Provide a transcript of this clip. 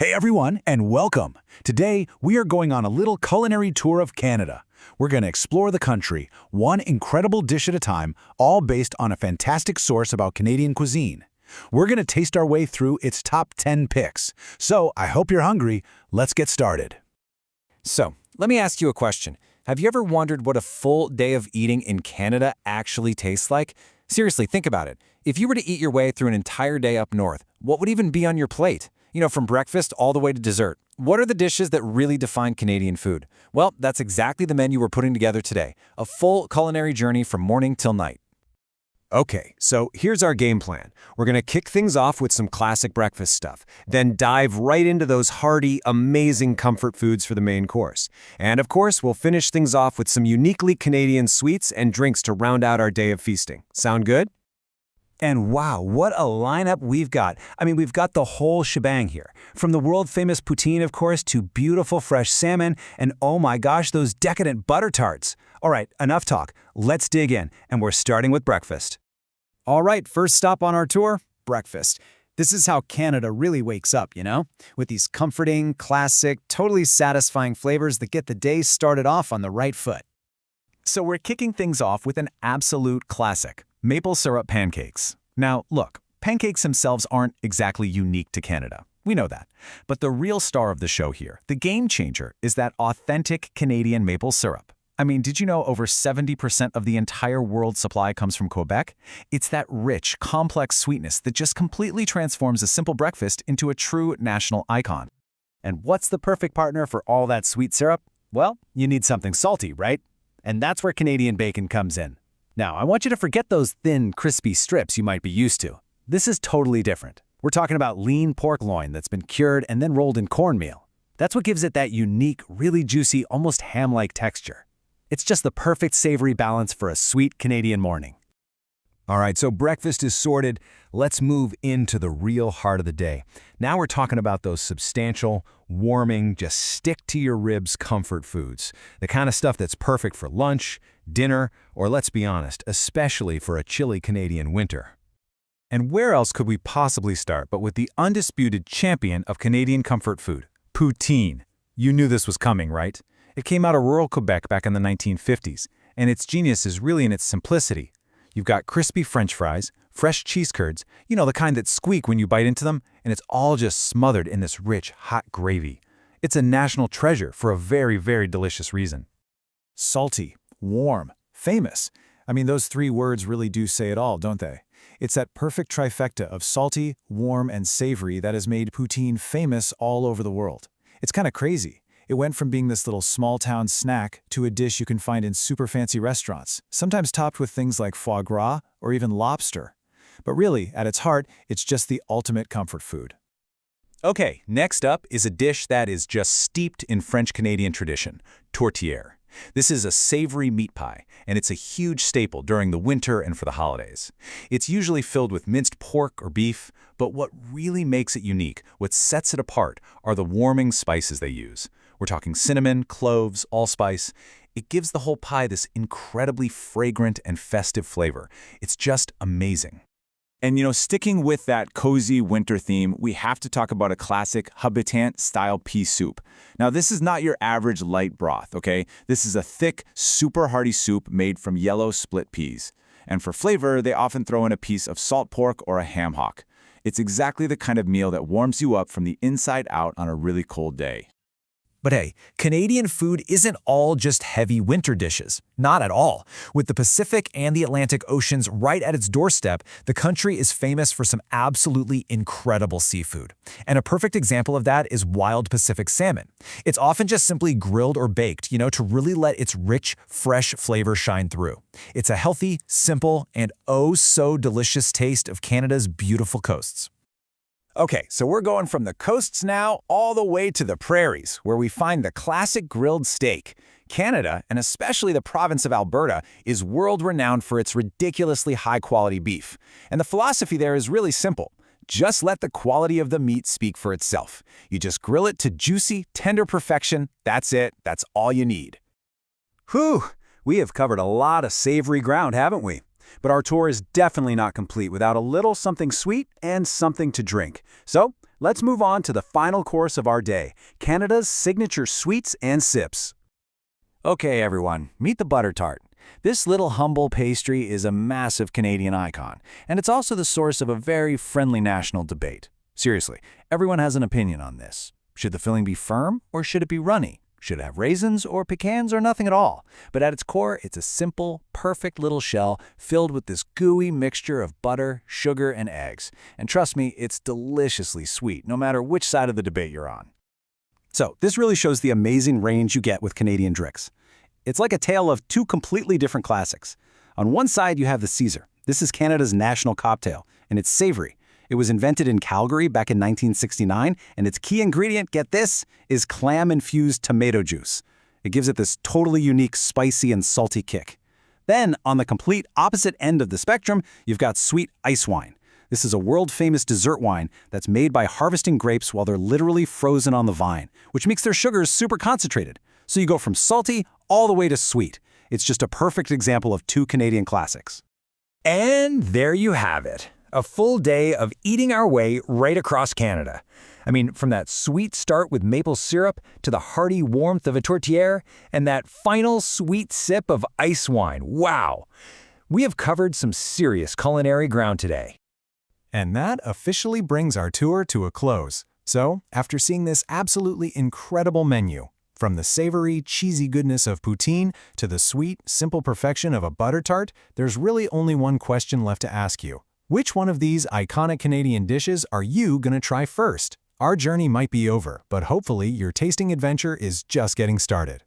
Hey everyone, and welcome! Today, we are going on a little culinary tour of Canada. We're going to explore the country, one incredible dish at a time, all based on a fantastic source about Canadian cuisine. We're going to taste our way through its top 10 picks. So, I hope you're hungry. Let's get started. So, let me ask you a question. Have you ever wondered what a full day of eating in Canada actually tastes like? Seriously, think about it. If you were to eat your way through an entire day up north, what would even be on your plate? From breakfast all the way to dessert. What are the dishes that really define Canadian food? Well, that's exactly the menu we're putting together today. A full culinary journey from morning till night. Okay, so here's our game plan. We're going to kick things off with some classic breakfast stuff, then dive right into those hearty, amazing comfort foods for the main course. And of course, we'll finish things off with some uniquely Canadian sweets and drinks to round out our day of feasting. Sound good? And wow, what a lineup we've got. We've got the whole shebang here. From the world-famous poutine, of course, to beautiful fresh salmon, and oh my gosh, those decadent butter tarts. All right, enough talk. Let's dig in, and we're starting with breakfast. All right, first stop on our tour, breakfast. This is how Canada really wakes up, with these comforting, classic, totally satisfying flavors that get the day started off on the right foot. So we're kicking things off with an absolute classic, maple syrup pancakes. Now, look, pancakes themselves aren't exactly unique to Canada. We know that. But the real star of the show here, the game changer, is that authentic Canadian maple syrup. Did you know over 70% of the entire world supply comes from Quebec? It's that rich, complex sweetness that just completely transforms a simple breakfast into a true national icon. And what's the perfect partner for all that sweet syrup? Well, you need something salty, right? And that's where Canadian bacon comes in. Now, I want you to forget those thin, crispy strips you might be used to. This is totally different. We're talking about lean pork loin that's been cured and then rolled in cornmeal. That's what gives it that unique, really juicy, almost ham-like texture. It's just the perfect savory balance for a sweet Canadian morning. All right, so breakfast is sorted. Let's move into the real heart of the day. Now we're talking about those substantial, warming, just stick-to-your-ribs comfort foods. The kind of stuff that's perfect for lunch, dinner, or let's be honest, especially for a chilly Canadian winter. And where else could we possibly start but with the undisputed champion of Canadian comfort food, poutine. You knew this was coming, right? It came out of rural Quebec back in the 1950s, and its genius is really in its simplicity. You've got crispy French fries, fresh cheese curds, the kind that squeak when you bite into them, and it's all just smothered in this rich, hot gravy. It's a national treasure for a very, very delicious reason. Salty, warm, famous. Those three words really do say it all, don't they? It's that perfect trifecta of salty, warm, and savory that has made poutine famous all over the world. It's kind of crazy. It went from being this little small-town snack to a dish you can find in super fancy restaurants, sometimes topped with things like foie gras or even lobster. But really, at its heart, it's just the ultimate comfort food. Okay, next up is a dish that is just steeped in French-Canadian tradition, tourtière. This is a savory meat pie, and it's a huge staple during the winter and for the holidays. It's usually filled with minced pork or beef, but what really makes it unique, what sets it apart, are the warming spices they use. We're talking cinnamon, cloves, allspice. It gives the whole pie this incredibly fragrant and festive flavor. It's just amazing. And sticking with that cozy winter theme, we have to talk about a classic habitant-style pea soup. Now, this is not your average light broth, okay? This is a thick, super hearty soup made from yellow split peas. And for flavor, they often throw in a piece of salt pork or a ham hock. It's exactly the kind of meal that warms you up from the inside out on a really cold day. But hey, Canadian food isn't all just heavy winter dishes. Not at all. With the Pacific and the Atlantic Oceans right at its doorstep, the country is famous for some absolutely incredible seafood. And a perfect example of that is wild Pacific salmon. It's often just simply grilled or baked, to really let its rich, fresh flavor shine through. It's a healthy, simple, and oh so delicious taste of Canada's beautiful coasts. Okay, so we're going from the coasts now all the way to the prairies, where we find the classic grilled steak. Canada, and especially the province of Alberta, is world-renowned for its ridiculously high-quality beef. And the philosophy there is really simple. Just let the quality of the meat speak for itself. You just grill it to juicy, tender perfection. That's it. That's all you need. Whew! We have covered a lot of savory ground, haven't we? But our tour is definitely not complete without a little something sweet and something to drink. So let's move on to the final course of our day, Canada's signature sweets and sips. Okay, everyone, meet the butter tart. This little humble pastry is a massive Canadian icon, and it's also the source of a very friendly national debate. Seriously, everyone has an opinion on this. Should the filling be firm or should it be runny? Should it have raisins or pecans or nothing at all? But at its core, it's a simple, perfect little shell filled with this gooey mixture of butter, sugar, and eggs. And trust me, it's deliciously sweet, no matter which side of the debate you're on. So, this really shows the amazing range you get with Canadian drinks. It's like a tale of two completely different classics. On one side, you have the Caesar. This is Canada's national cocktail, and it's savory. It was invented in Calgary back in 1969, and its key ingredient, get this, is clam-infused tomato juice. It gives it this totally unique spicy and salty kick. Then, on the complete opposite end of the spectrum, you've got sweet ice wine. This is a world-famous dessert wine that's made by harvesting grapes while they're literally frozen on the vine, which makes their sugars super concentrated. So you go from salty all the way to sweet. It's just a perfect example of two Canadian classics. And there you have it. A full day of eating our way right across Canada. I mean, from that sweet start with maple syrup to the hearty warmth of a tourtière and that final sweet sip of ice wine. Wow! We have covered some serious culinary ground today. And that officially brings our tour to a close. So, after seeing this absolutely incredible menu, from the savory, cheesy goodness of poutine to the sweet, simple perfection of a butter tart, there's really only one question left to ask you. Which one of these iconic Canadian dishes are you gonna try first? Our journey might be over, but hopefully your tasting adventure is just getting started.